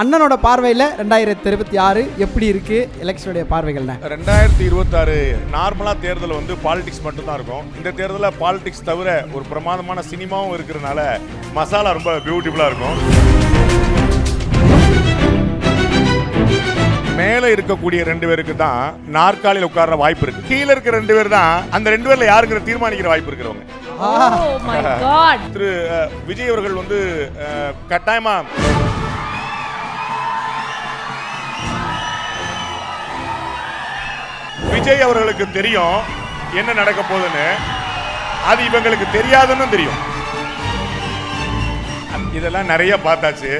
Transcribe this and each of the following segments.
அண்ணனோட பார்வையில் 2026 எப்படி இருக்கு எலெக்ஷனுடைய பார்வைகள்னா? 2026 நார்மலாக தேர்தல் வந்து பாலிடிக்ஸ் மட்டும்தான் இருக்கும். இந்த தேர்தலில் பாலிடிக்ஸ் தவிர ஒரு பிரமாதமான சினிமாவும் இருக்கிறதுனால மசாலா ரொம்ப பியூட்டிஃபுல்லாக இருக்கும். மேலே இருக்கக்கூடிய 2 பேருக்கு தான் நாற்காலியில் உட்கார்ற வாய்ப்பு இருக்கு. கீழே இருக்க 2 பேர் தான் அந்த 2 பேர்ல யாருங்கிற தீர்மானிக்கிற வாய்ப்பு இருக்கிறவங்க. திரு விஜய் அவர்கள் வந்து கட்டாயமா விஜய் அவர்களுக்கு தெரியும் என்ன நடக்க போகுதுன்னு, அது இவங்களுக்கு தெரியாதுன்னு தெரியும். இதெல்லாம் நிறைய பார்த்தாச்சு.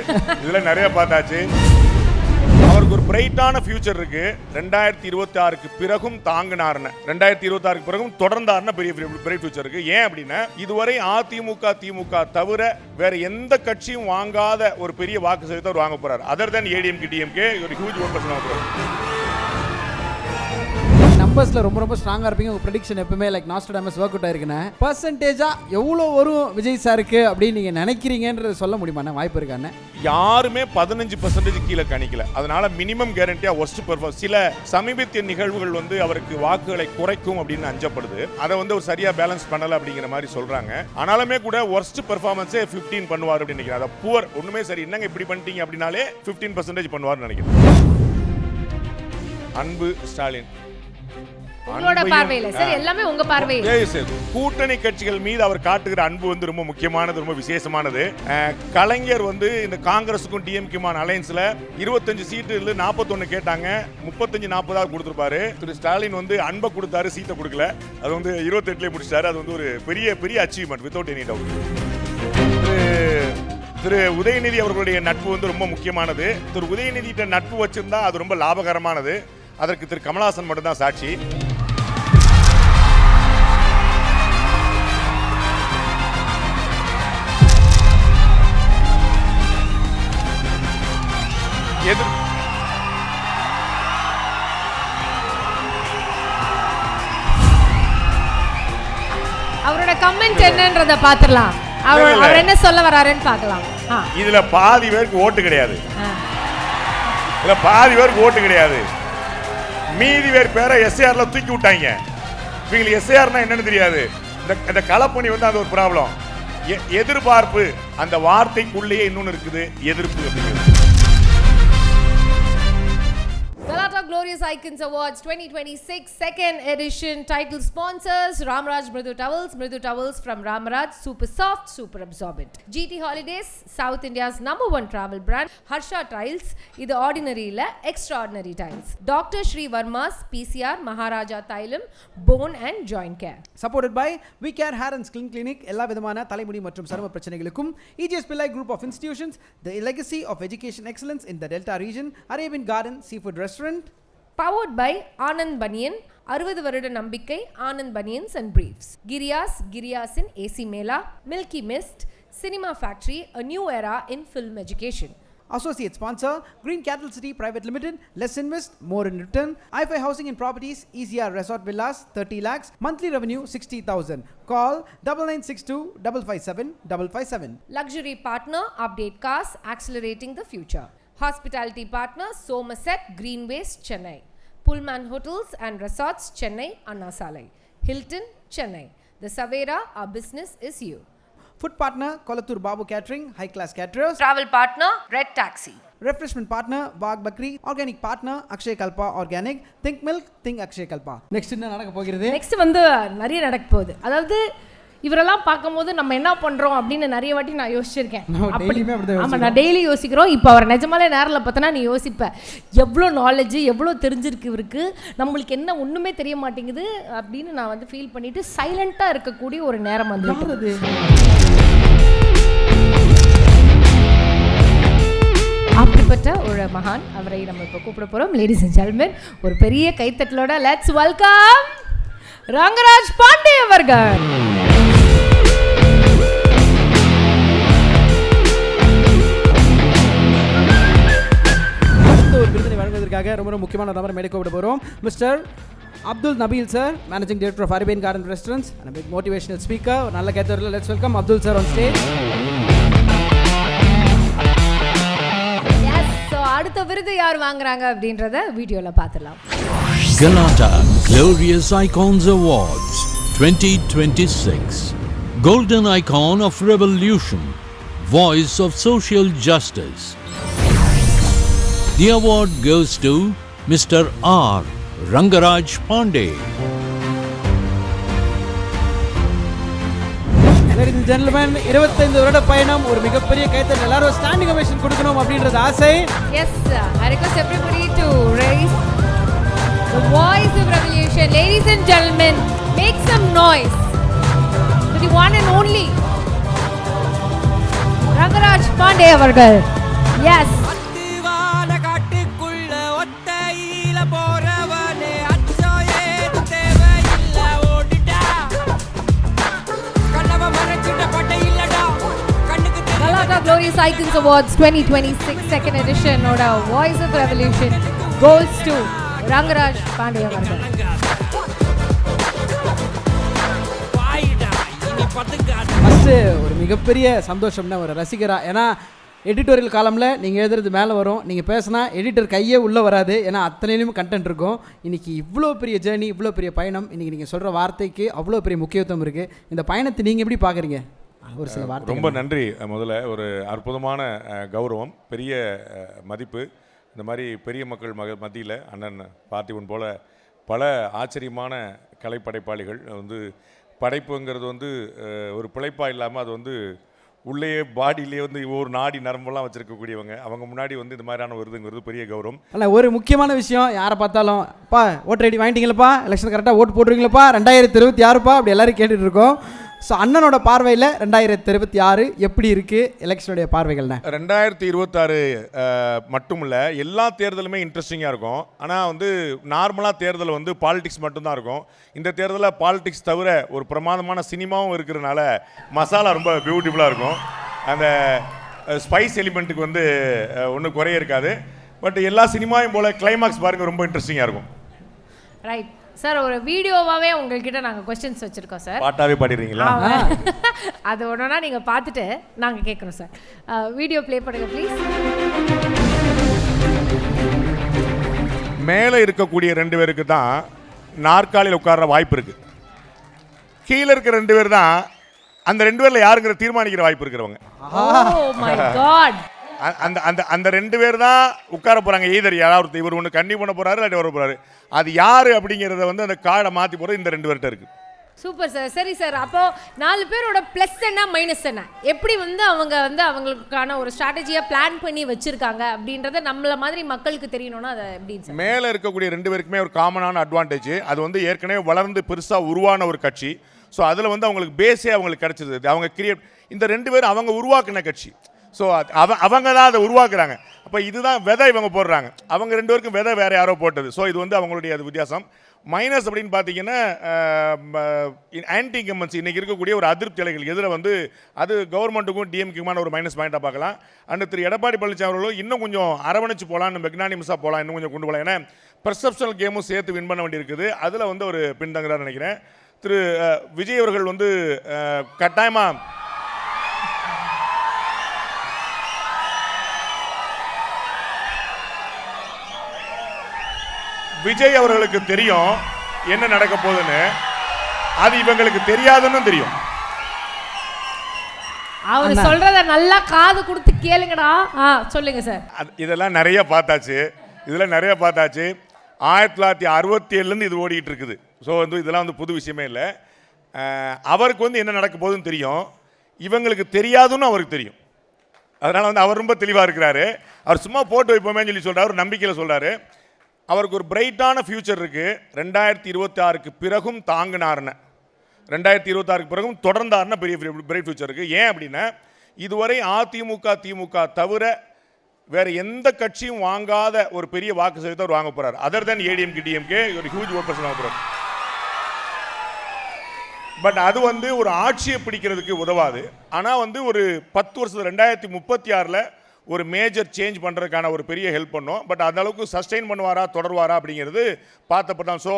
அவருக்கு ஒரு பிரைட்டான ஃபியூச்சர் இருக்கு. 2026க்கு பிறகும் தாங்கினார்னு, 2026க்கு பிறகும் தொடர்ந்தார்னா பெரிய பிரைட் ஃபியூச்சர் இருக்கு. ஏன் அப்படின்னா, இதுவரை அதிமுக திமுக தவிர வேற எந்த கட்சியும் வாங்காத ஒரு பெரிய வாக்கு சதவீதத்தை அவர் வாங்க போறாரு. அதர் தென் ஏடிஎம்கே டிஎம்கே ஒரு ஹியூஜ் ஓட் பர்சன்ட் வாங்க போறாரு. நம்பர்ஸ்ல ரொம்ப ஸ்ட்ராங்கா இருப்பீங்க. உங்க ப்ரெடிக்ஷன் எப்பவுமே லைக் நாஸ்ட்ராடமஸ் வொர்க் அவுட் ஆயிருக்குண்ணே. பர்சன்டேஜா எவ்வளவு வரும் விஜய் சாருக்கு அப்படின்னு நீங்க நினைக்கிறீங்கன்றது சொல்ல முடியுமா? வாய்ப்பு இருக்கானே. யாருமே 15% கீழே கணிக்கல. அதனால மினிமம் கேரண்டியா ஒஸ்ட் பெர்ஃபார்மன்ஸ். சில சமீபத்திய நிகழ்வுகள் வந்து அவருக்கு வாக்குகளை குறைக்கும் அப்படின்னு அஞ்சப்படுது. அதை வந்து ஒரு சரியா பேலன்ஸ் பண்ணல அப்படிங்கிற மாதிரி சொல்றாங்க. ஆனாலுமே கூட ஒர்ஸ்ட் பெர்ஃபார்மன்ஸே 15 பண்ணுவார் அப்படின்னு நினைக்கிறேன். அதை புவர் ஒண்ணுமே சரி என்னங்க இப்படி பண்ணிட்டீங்க அப்படின்னாலே 15% பண்ணுவார்னு நினைக்கிறேன். அன்பு ஸ்டாலின் உங்களோட பார்வையில சார், எல்லாமே உங்க பார்வையில. கூட்டணி கட்சிகள் மீது அவர் காட்டுகிற அன்பு வந்து ரொம்ப முக்கியமானது, ரொம்ப விசேஷமானது. கலைஞர் வந்து இந்த காங்கிரஸுக்கும் டிஎம்கேமான அலையன்ஸ்ல 25 சீட்டு 41 கேட்டாங்க, 35-40 கொடுத்திருப்பாரு. திரு ஸ்டாலின் வந்து அன்பை கொடுத்தாரு, சீட்டை கொடுக்கல. அது வந்து 28லயே முடிச்சிட்டாரு. அது வந்து ஒரு பெரிய achievement without any doubt. Thiru Udhayanidhi அவர்களுடைய நட்பு வந்து ரொம்ப முக்கியமானது. திரு உதயநிதி நட்பு வச்சிருந்தா அது ரொம்ப லாபகரமானது. அதற்கு திரு கமலஹாசன் மட்டும்தான் சாட்சி. அவரோட கமெண்ட் என்னன்றத பாத்துறலாம். அவர் என்ன சொல்ல வராருன்னு பார்க்கலாம். இதுல பாதி பேருக்கு ஓட்டு கிடையாது. மீதி பேரை எஸ்ஏஆர்ல தூக்கி விட்டாங்க. இவங்களுக்கு எஸ்ஏஆர்னா என்னன்னு தெரியாது. இந்த களப்பணி வந்து அது ஒரு ப்ராப்ளம். எதிர்பார்ப்பு அந்த வார்த்தைக்குள்ளேயே இன்னொன்னு இருக்குது, எதிர்ப்பு அப்படிங்கிறது. Galata Glorious Icons Awards 2026 second edition. Title sponsors Ramraj Mridu Towels from Ramraj, super soft, super absorbent. GT Holidays, South India's #1 travel brand. Harsha Tiles, இது ordinary இல்ல extraordinary tiles. Dr. Shri Verma's PCR Maharaja Thailam Bone and Joint Care. Supported by We Care Hair and Skin Clinic. எல்லா விதமான தலைமுடி மற்றும் சரும பிரச்சனைகளுக்கும் EGS Pillai Group of Institutions, the legacy of education excellence in the Delta region. Arabian Garden Seafood Restaurant. Powered by Anand Banyan, 60 வருட நம்பிக்கை Anand Banyans and Briefs. Giriyasin AC Mela, Milky Mist, Cinema Factory, a new era in film education. Associate sponsor Green Cattle City Private Limited. Less invest, more in return. iFi Housing and Properties, EZR Resort Villas, 30 lakhs. Monthly revenue 60,000. Call 9962 557 557. Luxury partner Update Cars, accelerating the future. Hospitality partner Somerset Greenways, Chennai. Pullman Hotels and Resorts, Chennai, Anna Salai. Hilton, Chennai. The Savera, our business is you. Food partner Kolathur Babu Catering, high class caterers. Travel partner Red Taxi. Refreshment partner Bagh Bakri. Organic partner Akshay Kalpa Organic. Think milk, think Akshay Kalpa. Next என்ன நடக்க போகிறது? Next வந்து நிறைய நடக்க போகுது. அதாவது இவரெல்லாம் பார்க்கும்போது நம்ம என்ன பண்றோம் அப்படின்னு நிறைய வாட்டி நான் யோசிச்சிருக்கேன். ஆமா, நான் டெய்லி யோசிக்கிறோம். இப்போ அவர் நிஜமாலே நேரில் பார்த்தனா நீ யோசிப்ப, எவ்வளோ நாலேஜ் எவ்வளோ தெரிஞ்சிருக்கு இவருக்கு, நம்மளுக்கு என்ன ஒன்றுமே தெரிய மாட்டேங்குது அப்படின்னு நான் வந்து ஃபீல் பண்ணிட்டு சைலண்டாக இருக்கக்கூடிய ஒரு நேரம் வந்து அப்படிப்பட்ட ஒரு மகான். அவரை நம்ம இப்போ கூப்பிட போகிறோம். லேடிஸ் அண்ட் ஜென்டில்மென், ஒரு பெரிய கைத்தட்டலோட லெட்ஸ் வெல்கம் ரங்கராஜ் பாண்டே அவர்கள். ஒரு விருதினை வழங்குவதற்காக ரொம்ப முக்கியமான நபரை மேடை கூப்பிட போகிறோம். Mister Abdul Nabeel sir, managing director of Arabian garden restaurants and big motivational speaker. நல்ல கேத்தரில் let's welcome Abdul sir on stage. Yes, அடுத்த விருது யார் வாங்குறாங்க அப்படின்றத வீடியோல பார்த்துடலாம். Galata Glorious Icons Awards 2026. Golden Icon of Revolution, Voice of Social Justice. The award goes to Mr. R. Rangaraj Pandey. Ladies and gentlemen, 25 வருட பயணம் ஒரு மிகப்பெரிய கைத்தட்டல். எல்லாரும் ஸ்டாண்டிங் ஓவேஷன் கொடுக்கணும் அப்படின்றது ஆசை. Yes, I request everybody to raise the voice of revolution. Ladies and gentlemen, make some noise for the one and only Rangaraj Pandey அவர்கள். Yes. Galata Glorious Icons Awards 2026 second edition oda Voice of Revolution goes to Rangaraj Pandey அவர்கள். First ஒரு மிகப்பெரிய சந்தோஷம்னா ஒரு ரசிகரா, ஏன்னா editorial காலமில் நீங்கள் எழுதுறது மேலே வரும், நீங்கள் பேசினா எடிட்டர் கையே உள்ளே வராது, ஏன்னா அத்தனையிலும் கண்டென்ட் இருக்கும். இன்றைக்கி இவ்வளோ பெரிய ஜேர்னி, இவ்வளோ பெரிய பயணம், இன்றைக்கி நீங்கள் சொல்கிற வார்த்தைக்கு அவ்வளோ பெரிய முக்கியத்துவம் இருக்குது. இந்த பயணத்தை நீங்கள் எப்படி பார்க்குறீங்க? ஒரு சில வார்த்தை. ரொம்ப நன்றி. முதல்ல ஒரு அற்புதமான கௌரவம், பெரிய மதிப்பு. இந்த மாதிரி பெரிய மக்கள் மத்தியில் அண்ணன் பார்த்திபன் போல் பல ஆச்சரியமான கலைப்படைப்பாளிகள் வந்து படைப்புங்கிறது வந்து ஒரு பிழைப்பாக இல்லாமல் அது வந்து உள்ளேயே பாடியிலே வந்து ஒரு நாடி நரம்பெல்லாம் வச்சுருக்கக்கூடியவங்க, அவங்க முன்னாடி வந்து இந்த மாதிரியான விருதுங்கிறது பெரிய கௌரவம். அல்ல, ஒரு முக்கியமான விஷயம், யாரை பார்த்தாலும் பா ஓட்டு ரெடி வாங்கிட்டீங்களப்பா, எலெக்ஷன் கரெக்டாக ஓட்டு போட்டுருவீங்களப்பா, 2026பா அப்படி எல்லோரும் கேட்டுட்டு இருக்கோம். ஸோ அண்ணனோட பார்வையில் 2026 எப்படி இருக்குது எலெக்ஷனுடைய பார்வைகள்னா? 2026 மட்டும் இல்லை, எல்லா தேர்தலுமே இன்ட்ரெஸ்டிங்காக இருக்கும். ஆனால் வந்து நார்மலாக தேர்தல் வந்து பாலிடிக்ஸ் மட்டும்தான் இருக்கும். இந்த தேர்தலில் பாலிடிக்ஸ் தவிர ஒரு பிரமாதமான சினிமாவும் இருக்கிறதுனால மசாலா ரொம்ப பியூட்டிஃபுல்லாக இருக்கும். அந்த ஸ்பைஸ் எலிமெண்ட்டுக்கு வந்து ஒன்றும் குறைய இருக்காது. பட் எல்லா சினிமாவும் போல் கிளைமாக்ஸ் பாருங்கள் ரொம்ப இன்ட்ரெஸ்டிங்காக இருக்கும். ரைட் சார், ஒரு வீடியோவாகவே உங்கள்கிட்ட நாங்கள் கொஸ்டின்ஸ் வச்சுருக்கோம் சார். பாட்டாகவே பாடிடுறீங்களா? அது ஒன்றுனா நீங்கள் பார்த்துட்டு நாங்கள் கேட்குறோம் சார். வீடியோ ப்ளே பண்ணுங்கள் ப்ளீஸ். மேலே இருக்கக்கூடிய 2 பேருக்கு தான் நாற்காலியில் உட்கார்ற வாய்ப்பு இருக்குது. கீழே இருக்கிற 2 பேர் தான் அந்த 2 பேரில் யாருங்கிற தீர்மானிக்கிற வாய்ப்பு இருக்கிறவங்க. அந்த 2 பேர் தான் உட்கார போகிறாங்க. ஈதர் யாராவது இவர் ஒன்று கண்ணி பண்ண போகிறாரு, இல்லாட்டி வர போகிறாரு. அது யார் அப்படிங்கிறத வந்து அந்த கார்டை மாற்றி போகிறது இந்த 2 பேர்கிட்ட இருக்குது. Super sir. சரி சார், அப்போ 4 பேரோட ப்ளஸ் என்ன மைனஸ் என்ன, எப்படி வந்து அவங்க வந்து அவங்களுக்கான ஒரு ஸ்ட்ராட்டஜியாக பிளான் பண்ணி வச்சுருக்காங்க அப்படின்றத நம்மள மாதிரி மக்களுக்கு தெரியணும்னா அதை எப்படி சார்? மேலே இருக்கக்கூடிய 2 பேருக்குமே ஒரு காமனான அட்வான்டேஜ், அது வந்து ஏற்கனவே வளர்ந்து பெருசாக உருவான ஒரு கட்சி. ஸோ அதில் வந்து அவங்களுக்கு பேஸே அவங்களுக்கு கிடச்சிது. அவங்க இந்த 2 பேரும் அவங்க உருவாக்கின கட்சி. ஸோ அவங்க தான் அதை உருவாக்குறாங்க. அப்போ இதுதான் விதை இவங்க போடுறாங்க. அவங்க 2 பேருக்கும் விதை வேறு யாரோ போட்டது. ஸோ இது வந்து அவங்களுடைய அது வித்தியாசம். மைனஸ் அப்படின்னு பார்த்தீங்கன்னா ஆன்டி இன்கம்பன்சி இன்றைக்கி இருக்கக்கூடிய ஒரு அதிருப்தி அலைகள் எதிர வந்து அது கவர்மெண்ட்டுக்கும் டிஎம்கேக்குமான ஒரு மைனஸ் பாயிண்ட்டாக பார்க்கலாம். அண்ட் திரு எடப்பாடி பழனிசாமி அவர்களும் இன்னும் கொஞ்சம் அரவணைச்சு போகலாம், மெக்னானிமஸாக போகலாம், இன்னும் கொஞ்சம் கொண்டு போகலாம். ஏன்னா பெர்செப்ஷனல் கேமும் சேர்த்து வின் பண்ண வேண்டியிருக்குது. அதில் வந்து ஒரு பின்தங்குறான்னு நினைக்கிறேன். திரு விஜய் அவர்கள் வந்து கட்டாயமாக விஜய் அவர்களுக்கு தெரியும் என்ன நடக்க போகுதுன்னு, அது இவங்களுக்கு தெரியாதுன்னு தெரியும். அவர் சொல்றத நல்லா காது கொடுத்து கேளுங்கடா. சொல்லுங்க சார். இதெல்லாம் நிறைய பார்த்தாச்சு. 1967 இது ஓடிட்டு இருக்குது. ஸோ வந்து இதெல்லாம் வந்து புது விஷயமே இல்லை. அவருக்கு வந்து என்ன நடக்க போகுதுன்னு தெரியும், இவங்களுக்கு தெரியாதுன்னு அவருக்கு தெரியும். அதனால் வந்து அவர் ரொம்ப தெளிவாக இருக்கிறாரு. அவர் சும்மா போட்டு வைப்போமே சொல்லி சொல்கிறார், ஒரு நம்பிக்கையில் சொல்கிறாரு. அவருக்கு ஒரு பிரைட்டான ஃபியூச்சர் இருக்குது. 2026க்கு பிறகும் தாங்கினார்னு, 2026க்கு பிறகும் தொடர்ந்தார்னா பெரிய பிரைட் ஃபியூச்சர் இருக்குது. ஏன் அப்படின்னா இதுவரை அதிமுக திமுக தவிர வேறு எந்த கட்சியும் வாங்காத ஒரு பெரிய வாக்கு சதவீதத்தை அவர் வாங்க போகிறார். அதர் தேன் ஏடிஎம்கே டிஎம்கே ஒரு ஹியூஜ் ஓட் பர்சன்ட் வாங்க போகிறார். பட் அது வந்து ஒரு ஆட்சியை பிடிக்கிறதுக்கு உதவாது. ஆனால் வந்து ஒரு 10 வருஷத்துல 2036 ஒரு மேஜர் சேஞ்ச் பண்ணுறதுக்கான ஒரு பெரிய ஹெல்ப் பண்ணோம். பட் அந்த அளவுக்கு சஸ்டெயின் பண்ணுவாரா தொடர்வாரா அப்படிங்கிறது பார்த்தப்பட்டான். ஸோ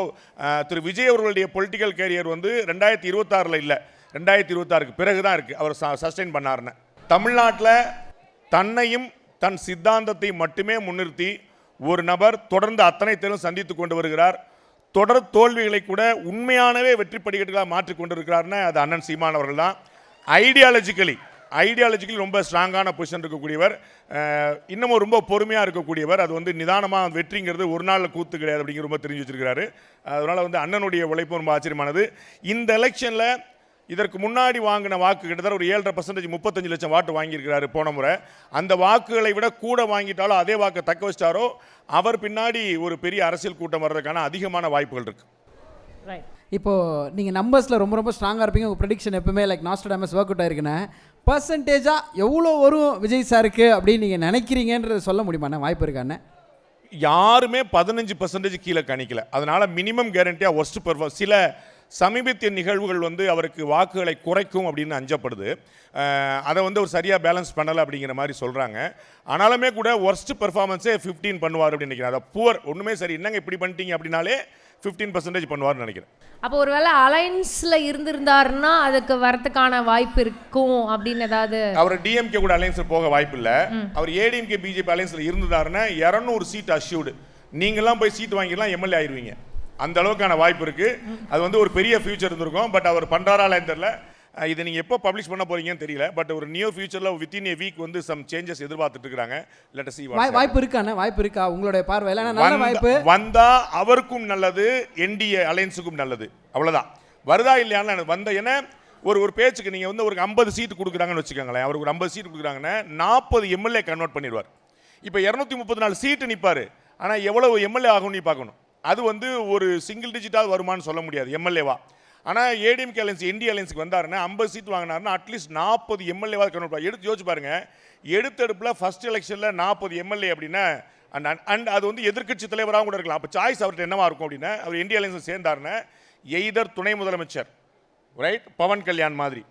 திரு விஜய் அவர்களுடைய பொலிட்டிக்கல் கேரியர் வந்து 2026 இல்லை, 2026க்கு பிறகு தான் இருக்குது அவர் சஸ்டெயின் பண்ணாருன்னு. தமிழ்நாட்டில் தன்னையும் தன் சித்தாந்தத்தை மட்டுமே முன்னிறுத்தி ஒரு நபர் தொடர்ந்து அத்தனை தேர்தலும் சந்தித்து கொண்டு வருகிறார். தொடர் தோல்விகளை கூட உண்மையானவே வெற்றி படிக்கட்டுகளாக மாற்றிக் கொண்டிருக்கிறார்னா அது அண்ணன் சீமான் அவர்கள் தான். ஐடியாலஜிக்கலி ரொம்ப ஸ்ட்ராங்கான பொசிஷன் இருக்கக்கூடியவர், இன்னமும் ரொம்ப பொறுமையாக இருக்கக்கூடியவர். அது வந்து நிதானமாக வெற்றிங்கிறது ஒரு நாளில் கூத்து கிடையாது அப்படிங்கிற ரொம்ப தெரிஞ்சு வச்சிருக்கிறாரு. அதனால் வந்து அண்ணனுடைய உழைப்பு ரொம்ப ஆச்சரியமானது. இந்த எலெக்ஷனில் இதற்கு முன்னாடி வாங்கின வாக்கு கிட்டத்தட்ட ஒரு 7.5% 35 லட்சம் வாக்கு வாங்கியிருக்கிறாரு போன முறை. அந்த வாக்குகளை விட கூட வாங்கிட்டாலும் அதே வாக்கை தக்க வச்சிட்டாரோ அவர் பின்னாடி ஒரு பெரிய அரசியல் கூட்டம் வர்றதுக்கான அதிகமான வாய்ப்புகள் இருக்கு. இப்போது நீங்கள் நம்பர்ஸில் ரொம்ப ஸ்ட்ராங்காக இருப்பீங்க. உங்கள் ப்ரெடிக்ஷன் எப்பவுமே லைக் நாஸ்ட்ராடமஸ் ஒர்க் அவுட் ஆயிருக்குண்ணே. பர்சன்டேஜாக எவ்வளோ வரும் விஜய் சாருக்கு அப்படின்னு நீங்கள் நினைக்கிறீங்கன்றது சொல்ல முடியுமாண்ணே? வாய்ப்பு இருக்காண்ணே? யாருமே 15% கீழே கணிக்கல. அதனால மினிமம் கேரண்டியாக ஒர்ஸ்ட் பெர்ஃபார்மன்ஸ் சில சமீபத்திய நிகழ்வுகள் வந்து அவருக்கு வாக்குகளை குறைக்கும் அப்படின்னு அஞ்சப்படுது. அதை வந்து ஒரு சரியாக பேலன்ஸ் பண்ணலை அப்படிங்கிற மாதிரி சொல்கிறாங்க. ஆனாலுமே கூட ஒர்ஸ்ட் பெர்ஃபார்மன்ஸே 15 பண்ணுவார் அப்படின்னு நினைக்கிறேன். அதை புவர் ஒன்றுமே சரி என்னங்க இப்படி பண்ணிட்டீங்க அப்படின்னாலே 15% பண்ணுவார்னு நினைக்கிறேன். அப்போ ஒருவேளை அலைன்ஸ்ல இருந்திருந்தாருன்னா அதுக்கு வரதுக்கான வாய்ப்பு இருக்கும் அப்படின்னு ஏதாவது? அவர் டிஎம்கே கூட அலைன்ஸில் போக வாய்ப்பு இல்லை. அவர் ஏடிஎம்கே பிஜேபி அலைன்ஸில் இருந்ததாருன்னா 200 சீட் அஷ்யூர்டு. நீங்கள்லாம் போய் சீட் வாங்கிடலாம், எம்எல்ஏ ஆயிடுவீங்க. அந்த அளவுக்கான வாய்ப்பு இருக்குது. அது வந்து ஒரு பெரிய ஃபியூச்சர் இருந்திருக்கும். பட் அவர் பண்ணுறாரான்னு தெரியல. இதை நீங்கள் எப்போ பப்ளிஷ் பண்ண போறீங்கன்னு தெரியல. பட் ஒரு நியூ ஃபியூச்சரில் வித்தின் ஏ வீக் வந்து சம் சேஞ்சஸ் எதிர்பார்த்துட்டு இருக்காங்க. லெட் அஸ் சீ வாய்ப்பு இருக்கானே, வாய்ப்பு இருக்கா உங்களுடைய பார்வையில்? நல்ல வாய்ப்பு வந்தா அவருக்கும் நல்லது, என்டிஏ அலையன்ஸுக்கும் நல்லது. அவ்வளோதான். வருதா இல்லையான்னு வந்த ஏன்னா ஒரு பேச்சுக்கு நீங்கள் வந்து ஒரு 50 சீட்டு கொடுக்குறாங்கன்னு வச்சுக்கோங்களேன். அவருக்கு ஒரு 50 சீட்டு கொடுக்குறாங்கன்னா 40 எம்எல்ஏ கன்வெர்ட் பண்ணிடுவார். இப்போ 234 சீட்டு நிற்பார். ஆனால் எவ்வளவு எம்எல்ஏ ஆகும்னு பார்க்கணும். அது வந்து ஒரு சிங்கிள் டிஜிட்டாக வருமானு சொல்ல முடியாது எம்எல்ஏவா. ஆனால் ஏடிஎம்கே அலையன்ஸ் என்டி அலையன்ஸுக்கு வந்தாருன்னா 50 சீட் வாங்கினாருன்னா அட்லீஸ்ட் 40 எம்எல்ஏவாக கன்வெர்ட் எடுத்து யோசிச்சு பாருங்க. எடுத்தெடுப்பில் ஃபர்ஸ்ட் எலெக்ஷனில் 40 எம்எல்ஏ அப்படின்னா அண்ட் அது வந்து எதிர்க்கட்சி தலைவராக கூட இருக்கலாம். அப்போ சாய்ஸ் அவர்கிட்ட என்னவா இருக்கும் அப்படின்னா அவர் என்டி அலையன்ஸ் சேர்ந்தாருன்னா எய்தர் துணை முதலமைச்சர் ரைட் பவன் கல்யாண் மாதிரி,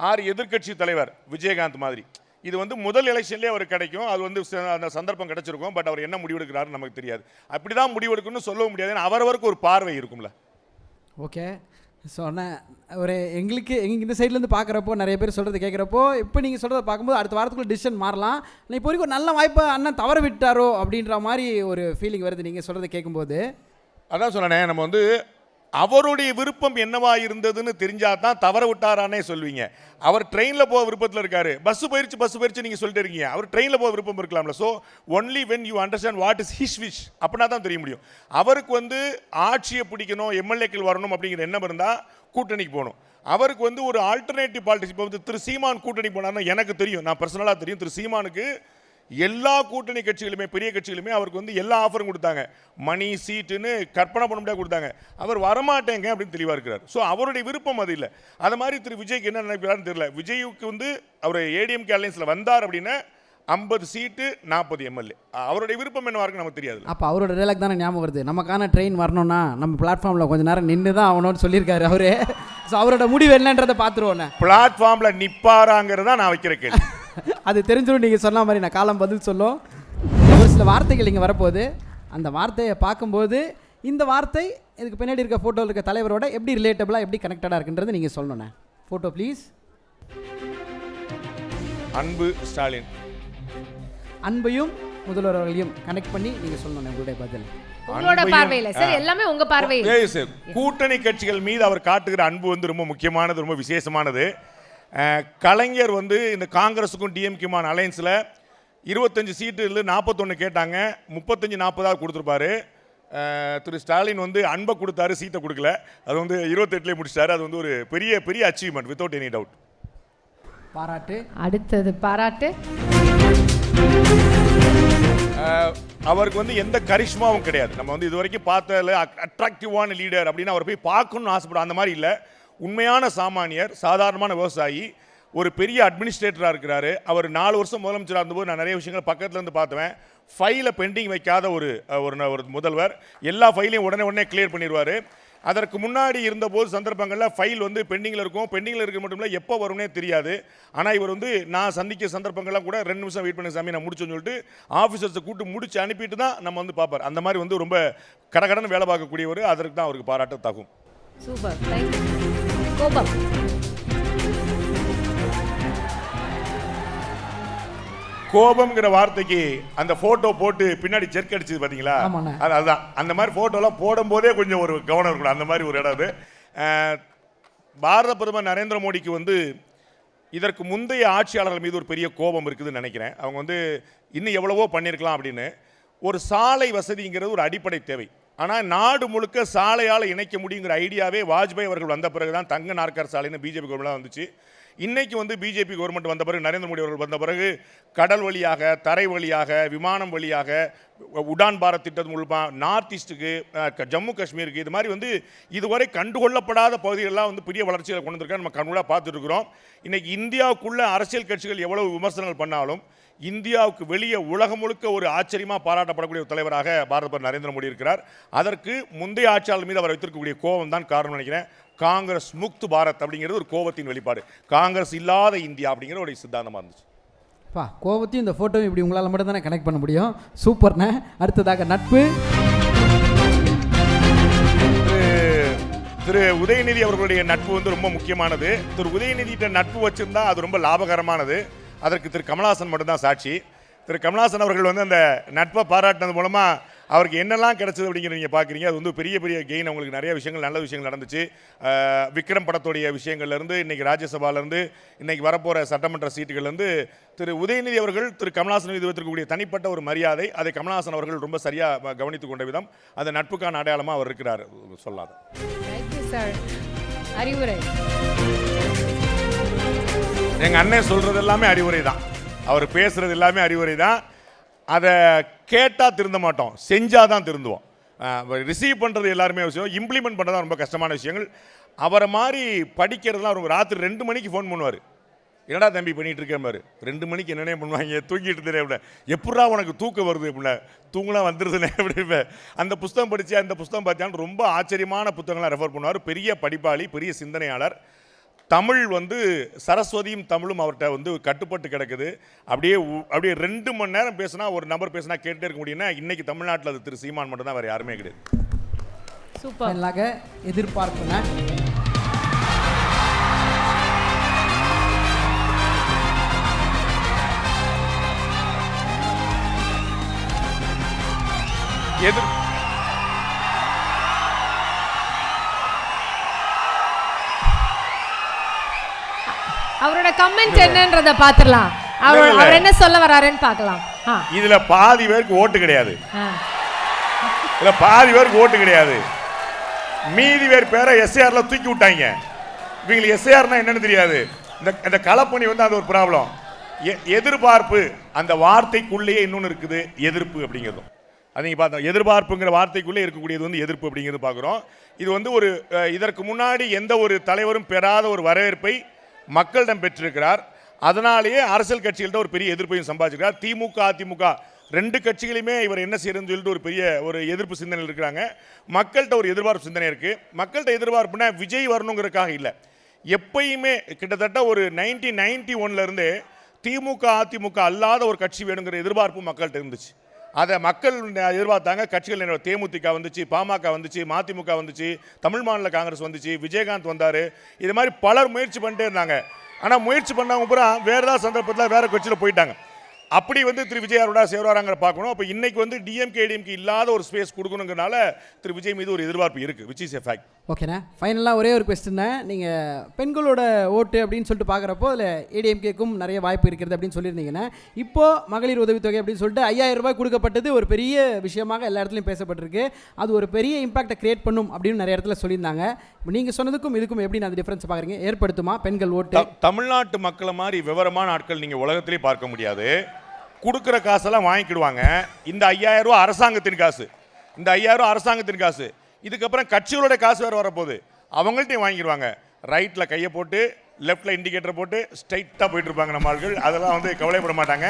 ஆர் எதிர்க்கட்சி தலைவர் விஜயகாந்த் மாதிரி. இது வந்து முதல் எலெக்ஷன்லேயே அவர் கிடைக்கும். அது வந்து அந்த சந்தர்ப்பம் கிடைச்சிருக்கும். பட் அவர் என்ன முடிவெடுக்கிறாருன்னு நமக்கு தெரியாது. அப்படி தான் முடிவெடுக்கணும்னு சொல்லவும் முடியாது. அவரவருக்கு ஒரு பார்வை இருக்கும்ல. ஓகே. ஸோ ஆனால் ஒரு எங்களுக்கு இந்த சைட்லேருந்து பார்க்குறப்போ நிறைய பேர் சொல்கிறது கேட்குறப்போ இப்போ நீங்கள் சொல்கிறத பார்க்கும்போது அடுத்த வாரத்துக்குள்ள டிசிஷன் மாறலாம். ஆனால் இப்போ வரைக்கும் ஒரு நல்ல வாய்ப்பை அண்ணன் தவற விட்டாரோ அப்படின்ற மாதிரி ஒரு ஃபீலிங் வருது நீங்கள் சொல்கிறத கேட்கும்போது. அதான் சொன்னேன், நம்ம வந்து அவருடைய விருப்பம் என்னவா இருந்ததுன்னு தெரிஞ்சா தான் தவற விட்டாரானே சொல்வீங்க. அவர் ட்ரெயினில் போக விருப்பத்தில் இருக்காரு, பஸ் போயிடுச்சு நீங்கள் சொல்லிட்டு இருக்கீங்க. அவர் ட்ரெயினில் போக விருப்பம் இருக்கலாம்ல. So only when you understand what is his wish அப்படின்னா தான் தெரிய முடியும். அவருக்கு வந்து ஆட்சியை பிடிக்கணும், எம்எல்ஏக்கள் வரணும் அப்படிங்கிற எண்ணம் இருந்தால் கூட்டணிக்கு போகணும். அவருக்கு வந்து ஒரு ஆல்டர்னேட்டிவ் பாலிடிக்ஸ். இப்போ வந்து திரு சீமான் கூட்டணி போனார்னா எனக்கு தெரியும், நான் பர்சனலாக தெரியும், திரு சீமானுக்கு எல்லா கூட்டணி கட்சிகளுமே பெரிய கட்சிகளுமே அவருக்கு வந்து எல்லா ஆஃபரும் கொடுத்தாங்க. மணி சீட்டுன்னு கற்பனை பண்ண முடியாது கொடுத்தாங்க. அவர் வரமாட்டேங்க அப்படின்னு தெளிவாக இருக்கிறார். ஸோ அவருடைய விருப்பம் அது இல்லை. அது மாதிரி திரு விஜய்க்கு என்ன நினைக்கிறாருன்னு தெரியல. விஜய்க்கு வந்து அவர் ஏடிஎம்கே அலையன்ஸில் வந்தார் அப்படின்னா 50 சீட்டு 40 எம்எல்ஏ. அவருடைய விருப்பம் என்னவா இருக்குன்னு நமக்கு தெரியாது. அப்போ அவரோட டைலாக் தானே ஞாபகம் வருது, நமக்கான ட்ரெயின் வரணும்னா நம்ம பிளாட்ஃபார்மில் கொஞ்சம் நேரம் நின்று தான் ஆகணும்னு சொல்லியிருக்காரு அவரு. ஸோ அவரோட முடிவு என்னன்றதை பார்த்துருவோண்ணே. பிளாட்ஃபார்மில் நிற்பாராங்கிறதா நான் வைக்கிற கேள்வி. அது தெரிஞ்சிடும். நீங்கள் சொன்ன மாதிரி நான் காலம் பதில் சொல்லும். ஒரு சில வார்த்தைகள் இங்கே வரப்போகுது. அந்த வார்த்தையை பார்க்கும்போது இந்த வார்த்தை இதுக்கு பின்னாடி இருக்க ஃபோட்டோவில் இருக்க தலைவரோட எப்படி ரிலேட்டபிளாக எப்படி கனெக்டடாக இருக்குன்றது நீங்கள் சொல்லணுண்ணே. Photo please. அன்பு ஸ்டாலின். அன்பையும் முதல்வர் அவர்களையும் கனெக்ட் பண்ணி நீங்கள் சொல்லணும் உங்களுடைய பதில். உங்களோட பார்வையில சார் எல்லாமே உங்க பார்வையில். கூட்டணி கட்சிகள் மீது அவர் காட்டுகிற அன்பு வந்து ரொம்ப முக்கியமானது, ரொம்ப விசேஷமானது. கலைஞர் வந்து இந்த காங்கிரஸுக்கும் டிஎம்கேமான அலையன்ஸில் 25 சீட்டு 41 கேட்டாங்க, 35-40 கொடுத்துருப்பாரு. திரு ஸ்டாலின் வந்து அன்பை கொடுத்தாரு, சீட்டை கொடுக்கல. அது வந்து 28 முடிச்சிட்டாரு. அது வந்து ஒரு பெரிய பெரிய அச்சீவ்மெண்ட் வித்தவுட் எனி டவுட். பாராட்டு. அடுத்தது பாராட்டு. அவருக்கு வந்து எந்த கரிஷ்மாவும் கிடையாது. நம்ம வந்து இது வரைக்கும் பார்த்ததில் அட்ராக்டிவான லீடர் அப்படின்னு அவர் போய் பார்க்கணும்னு ஆசைப்படுறோம். அந்த மாதிரி இல்லை. உண்மையான சாமானியர், சாதாரணமான விவசாயி, ஒரு பெரிய அட்மினிஸ்ட்ரேட்டராக இருக்கிறாரு. அவர் 4 வருஷம் முதலமைச்சராக இருந்தபோது நான் நிறைய விஷயங்கள் பக்கத்தில் இருந்து பார்த்துவேன். ஃபைலை பெண்டிங் வைக்காத ஒரு முதல்வர். எல்லா ஃபைலையும் உடனே கிளியர் பண்ணிடுவார். அதற்கு முன்னாடி இருந்தபோது சந்தர்ப்பங்களில் ஃபைல் வந்து பெண்டிங்கில் இருக்கும். பெண்டிங்கில் இருக்க மட்டும் இல்லை, எப்போ வரும்னே தெரியாது. ஆனால் இவர் வந்து நான் சந்திக்க சந்தர்ப்பங்கள்லாம் கூட 2 நிமிஷம் வெயிட் பண்ணி சாமி நான் முடிச்சோன்னு சொல்லிட்டு ஆஃபீஸர்ஸை கூட்டு முடிச்சு அனுப்பிட்டு தான் நம்ம வந்து பார்ப்பார். அந்த மாதிரி வந்து ரொம்ப கடகடன்னு வேலை பார்க்கக்கூடியவர். அதற்கு தான் அவருக்கு பாராட்ட தகும். சூப்பர். கோபம். கோபம்ங்கிற வார்த்தைக்கு அந்த போட்டோ போட்டு பின்னாடி ஜெர்க் அடிச்சது பாத்தீங்களா, ஆமாண்ணே. அதுதான் அந்த மாதிரி போட்டோலாம் போடும்போதே கொஞ்சம் ஒரு கவனம் இருக்கணும். அந்த மாதிரி ஒரு இடம் அது. பாரத பிரதமர் நரேந்திர மோடிக்கு வந்து இதற்கு முந்தைய ஆட்சியாளர்கள் மீது ஒரு பெரிய கோபம் இருக்குதுன்னு நினைக்கிறேன். அவங்க வந்து இன்னும் எவ்வளவோ பண்ணியிருக்கலாம் அப்படின்னு. ஒரு சாலை வசதிங்கிறது ஒரு அடிப்படை தேவை. ஆனால் நாடு முழுக்க சாலையால் இணைக்க முடியுங்கிற ஐடியாவே வாஜ்பாய் அவர்கள் வந்த பிறகு தான் தங்க நாற்கர் சாலைன்னு பிஜேபி கவர்மெண்ட் வந்துச்சு. இன்னைக்கு வந்து பிஜேபி கவர்மெண்ட் வந்த பிறகு, நரேந்திர மோடி அவர்கள் வந்த பிறகு கடல் வழியாக, தரை வழியாக, விமானம் வழியாக, உடான் பாரத் திட்டம் மூலமாக நார்த் ஈஸ்ட்டுக்கு, ஜம்மு காஷ்மீருக்கு, இது மாதிரி வந்து இதுவரை கண்டுகொள்ளப்படாத பகுதிகளெலாம் வந்து பெரிய வளர்ச்சிகளை கொண்டு வந்திருக்காங்க. நம்ம கண்கூடாக பார்த்துட்டு இருக்கிறோம். இன்னைக்கு இந்தியாவுக்குள்ள அரசியல் கட்சிகள் எவ்வளவு விமர்சனங்கள் பண்ணாலும் இந்தியாவுக்கு வெளியே உலகம் முழுக்க ஒரு ஆச்சரியமாக பாராட்டப்படக்கூடிய ஒரு தலைவராக பாரத பிரதமர் நரேந்திர மோடி இருக்கிறார். அதற்கு முந்தைய ஆட்சியாளர் மீது அவர் வைத்திருக்கக்கூடிய கோபம் தான் காரணம் நினைக்கிறேன். காங்கிரஸ் முக்து பாரத் அப்படிங்கிறது ஒரு கோபத்தின் வெளிப்பாடு. காங்கிரஸ் இல்லாத இந்தியா அப்படிங்கிற ஒரு சித்தாந்தமாக இருந்துச்சு. கோபத்தையும் இந்த ஃபோட்டோவும் இப்படி உங்களால் மட்டும் தானே கனெக்ட் பண்ண முடியும். சூப்பர்ண்ணே. அடுத்ததாக நட்பு. திரு உதயநிதி அவர்களுடைய நட்பு வந்து ரொம்ப முக்கியமானது. திரு உதயநிதிட்ட நட்பு வச்சிருந்தா அது ரொம்ப லாபகரமானது. அதற்கு திரு கமலஹாசன் மட்டும்தான் சாட்சி. திரு கமலஹாசன் அவர்கள் வந்து அந்த நட்பை பாராட்டினது மூலமாக அவருக்கு என்னெல்லாம் கிடைச்சது அப்படிங்கிற நீங்கள் பார்க்குறீங்க. அது வந்து பெரிய பெரிய கெயின். அவங்களுக்கு நிறைய விஷயங்கள், நல்ல விஷயங்கள் நடந்துச்சு. விக்ரம் படத்துடைய விஷயங்கள்லேருந்து, இன்றைக்கி ராஜ்யசபாலேருந்து, இன்றைக்கி வரப்போகிற சட்டமன்ற சீட்டுகள்லேருந்து திரு உதயநிதி அவர்கள் திரு கமலஹாசன் மீது வைத்திருக்கக்கூடிய தனிப்பட்ட ஒரு மரியாதை, அதை கமலஹாசன் அவர்கள் ரொம்ப சரியாக கவனித்து கொண்ட விதம், அந்த நட்புக்கான அடையாளமாக அவர் இருக்கிறார். சொல்லாத அறிவுரை. எங்கள் அண்ணன் சொல்கிறது எல்லாமே அறிவுரை தான். அவர் பேசுகிறது எல்லாமே அறிவுரை தான். அதை கேட்டால் திருந்த மாட்டோம், செஞ்சால் தான் திருந்துவோம். ரிசீவ் பண்ணுறது எல்லாருமே விஷயம், இம்ப்ளிமெண்ட் பண்ணுறது தான் ரொம்ப கஷ்டமான விஷயங்கள். அவரை மாதிரி படிக்கிறதுலாம் ரொம்ப. ராத்திரி 2 மணிக்கு ஃபோன் பண்ணுவார். என்னடா தம்பி பண்ணிகிட்டு இருக்கேன் பாரு. 2 மணிக்கு என்னென்ன பண்ணுவாங்க, தூங்கிட்டு தெரியும் அப்படின்னா, எப்படா உனக்கு தூக்கம் வருது அப்படின்னா, தூங்கலாம் வந்துருதுனே அப்படி. அந்த புத்தகம் படித்தா, அந்த புத்தகம் பார்த்தான்னு ரொம்ப ஆச்சரியமான புத்தகங்களாக ரெஃபர் பண்ணுவார். பெரிய படிப்பாளி, பெரிய சிந்தனையாளர். தமிழ் வந்து சரஸ்வதியும் தமிழும் அவர்கிட்ட வந்து கட்டுப்பட்டு கிடக்குது. அப்படியே 2 மணி நேரம் பேசினா, ஒரு நபர் பேசினா கேட்டே இருக்க முடியும்னா, இன்னைக்கு தமிழ்நாட்டில் அது திரு சீமான் மட்டும் தான், வேறு யாருமே கிடையாது. சூப்பர். எதிர்பார்ப்புனா அவரோட கமெண்ட் என்னன்றத பாத்துறலாம். அவர் என்ன சொல்ல வராருன்னு பார்க்கலாம். இதுல பாதி பேருக்கு ஓட்டு கிடையாது. மீதி பேரை எஸ்ஏஆர்ல தூக்கி விட்டாங்க. இவங்களுக்கு எஸ்ஏஆர்னா என்னன்னு தெரியாது. இந்த களப்பணி வந்து அது ஒரு ப்ராப்ளம். எதிர்பார்ப்பு அந்த வார்த்தைக்குள்ளேயே இன்னொன்று இருக்குது, எதிர்ப்பு அப்படிங்கிறதும். அது நீங்கள் பார்த்தோம், எதிர்பார்ப்புங்கிற வார்த்தைக்குள்ளே இருக்கக்கூடியது வந்து எதிர்ப்பு அப்படிங்கிறது பார்க்குறோம். இது வந்து ஒரு இதற்கு முன்னாடி எந்த ஒரு தலைவரும் பெறாத ஒரு வரவேற்பை மக்களிடம் பெற்றிருக்கிறார். அதனாலேயே அரசியல் கட்சிகள்கிட்ட ஒரு பெரிய எதிர்ப்பையும் சம்பாதிச்சிருக்கிறார். திமுக, அதிமுக 2 கட்சிகளுமே இவர் என்ன செய்யறதுன்னு சொல்லிட்டு ஒரு பெரிய ஒரு எதிர்ப்பு சிந்தனையில் இருக்கிறாங்க. மக்கள்கிட்ட ஒரு எதிர்பார்ப்பு சிந்தனை இருக்குது. மக்கள்கிட்ட எதிர்பார்ப்புனா விஜய் வரணுங்கிறதுக்காக இல்லை. எப்பயுமே கிட்டத்தட்ட ஒரு 1991 திமுக, அதிமுக அல்லாத ஒரு கட்சி வேணுங்கிற எதிர்பார்ப்பு மக்கள்கிட்ட இருந்துச்சு. அதை மக்கள் எதிர்பார்த்தாங்க. கட்சிகள் தேமுதிக வந்துச்சு, பாமக வந்துச்சு, மதிமுக வந்துச்சு, தமிழ் மாநில காங்கிரஸ் வந்துச்சு, விஜயகாந்த் வந்தார். இது மாதிரி பலர் முயற்சி பண்ணிட்டே இருந்தாங்க. ஆனால் முயற்சி பண்ணவங்க பூரா வேறு ஏதாவது சந்தர்ப்பத்தில் வேறு கட்சியில் போயிட்டாங்க. அப்படி வந்து திரு விஜய் அவரோட சேருவாராங்கிற பார்க்கணும். அப்போ இன்னைக்கு வந்து டிஎம்கே இல்லாத ஒரு ஸ்பேஸ் கொடுக்கணுங்கிறனால திரு விஜய் மீது ஒரு எதிர்பார்ப்பு இருக்குது, விச் இஸ் எ ஃபேக்ட். ஓகேண்ணா. ஃபைனலாக ஒரே ஒரு கொஸ்டின் தான். நீங்கள் பெண்களோட ஓட்டு அப்படின்னு சொல்லிட்டு பார்க்குறப்போ அதில் ஏடிஎம்கேக்கும் நிறைய வாய்ப்பு இருக்கிறது அப்படின்னு சொல்லியிருந்தீங்கன்னா, இப்போது மகளிர் உதவித்தொகை அப்படின்னு சொல்லிட்டு 5000 ரூபாய் கொடுக்கப்பட்டது ஒரு பெரிய விஷயமாக எல்லா இடத்துலையும் பேசப்பட்டிருக்கு. அது ஒரு பெரிய இம்பாக்டை கிரியேட் பண்ணும் அப்படின்னு நிறைய இடத்துல சொல்லியிருந்தாங்க. இப்போ நீங்கள் சொன்னதுக்கும் இதுக்கும் எப்படி அந்த டிஃப்ரென்ஸ் பார்க்குறீங்க? ஏற்படுத்துமா பெண்கள் ஓட்டு? தமிழ்நாட்டு மக்களை மாதிரி விவரமான ஆட்கள் நீங்கள் உலகத்திலே பார்க்க முடியாது. கொடுக்குற காசெல்லாம் வாங்கிக்கிடுவாங்க. இந்த 5000 ரூபா அரசாங்கத்தின் காசு, இந்த 5000 ரூபா அரசாங்கத்தின் காசு. இதுக்கப்புறம் கட்சிகளோட காசு வேறு வரப்போகுது, அவங்கள்ட்டையும் வாங்கிடுவாங்க. ரைட்டில் கையை போட்டு லெஃப்டில் இண்டிகேட்டர் போட்டு ஸ்ட்ரைட்டாக போயிட்டு இருப்பாங்க நம்ம ஆட்கள். அதெல்லாம் வந்து கவலைப்பட மாட்டாங்க.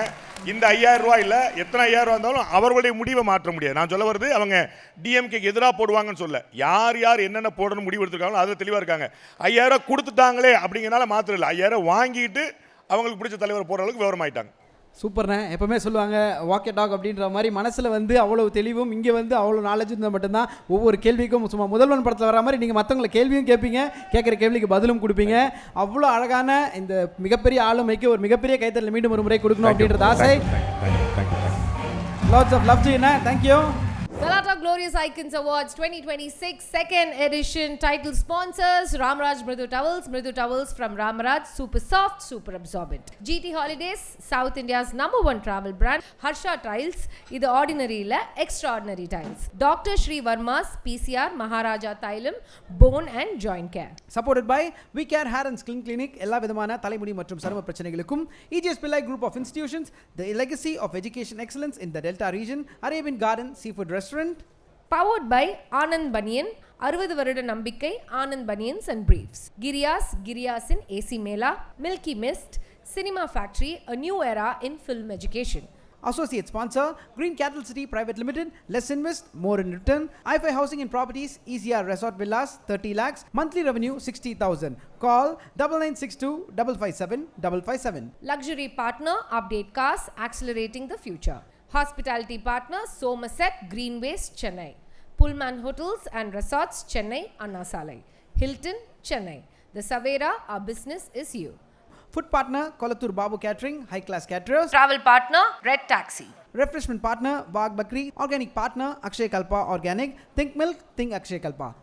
இந்த 5000 ரூபா இல்லை, எத்தனை 5000 ரூபா இருந்தாலும் அவர்களுடைய முடிவை மாற்ற முடியாது. நான் சொல்ல வருது, அவங்க டிஎம்கேக்கு எதிராக போடுவாங்கன்னு சொல்ல, யார் யார் என்னென்ன போடணும்னு முடிவு எடுத்துருக்காங்களோ அதில் தெளிவாக இருக்காங்க. 5000 ரூபா கொடுத்துட்டாங்களே அப்படிங்கிறனால மாத்திரம் இல்லை, 5000 ரூபா வாங்கிட்டு அவங்களுக்கு பிடிச்ச தலைவர் போகிற அளவுக்கு விவரமாயிட்டாங்க. சூப்பர்ண்ணே. எப்பவுமே சொல்லுவாங்க வாக் எ டாக் அப்படின்ற மாதிரி மனசில் வந்து அவ்வளோ தெளிவும் இங்கே வந்து அவ்வளோ நாலேஜ் இருந்தால் மட்டும்தான் ஒவ்வொரு கேள்விக்கும் சும்மா முதல்வன் படத்தில் வர மாதிரி நீங்கள் மற்றவங்களை கேள்வியும் கேட்பீங்க, கேட்குற கேள்விக்கு பதிலும் கொடுப்பீங்க. அவ்வளோ அழகான இந்த மிகப்பெரிய ஆளுமைக்கு ஒரு மிகப்பெரிய கைத்தறல் மீண்டும் ஒரு முறை கொடுக்கணும் அப்படின்றது ஆசை. Lots of love to you. Thank you. Galata Glorious Icons Awards 2026 second edition. Title sponsors Ramraj Mridu Towels from Ramaraj, super soft, super absorbent. GT Holidays, South India's #1 travel brand. Harsha Tiles, இது ordinary இல்ல extraordinary tiles. Dr. Shri Verma's PCR Maharaja Thailam Bone and Joint Care. Supported by We Care Hair and Skin Clinic, எல்லா விதமான தலைமுடி மற்றும் சரும பிரச்சனைகளுக்கும் EGS Pillai Group of Institutions, the legacy of education excellence in the Delta region, Arabian Garden Seafood Restaurant. Powered by Anand Banyan, 60 வருட நம்பிக்கை Anand Banyans and Briefs. Giriyasin AC Mela, Milky Mist, Cinema Factory, a new era in film education. Associate sponsor Green Cattle City Private Limited, less invest, more in return. i5 Housing and Properties, ECR Resort Villas, 30 lakhs, monthly revenue 60,000. Call 9962 557 557. Luxury partner Update Cars, accelerating the future. Hospitality partner Somerset Greenways, Chennai. Pullman Hotels and Resorts, Chennai, Anna Salai. Hilton, Chennai. The Savera, our business is you. Food partner Kolathur Babu Catering, high class caterers. Travel partner Red Taxi. Refreshment partner Wagh Bakri. Organic partner Akshay Kalpa Organic. Think Milk, Think Akshay Kalpa.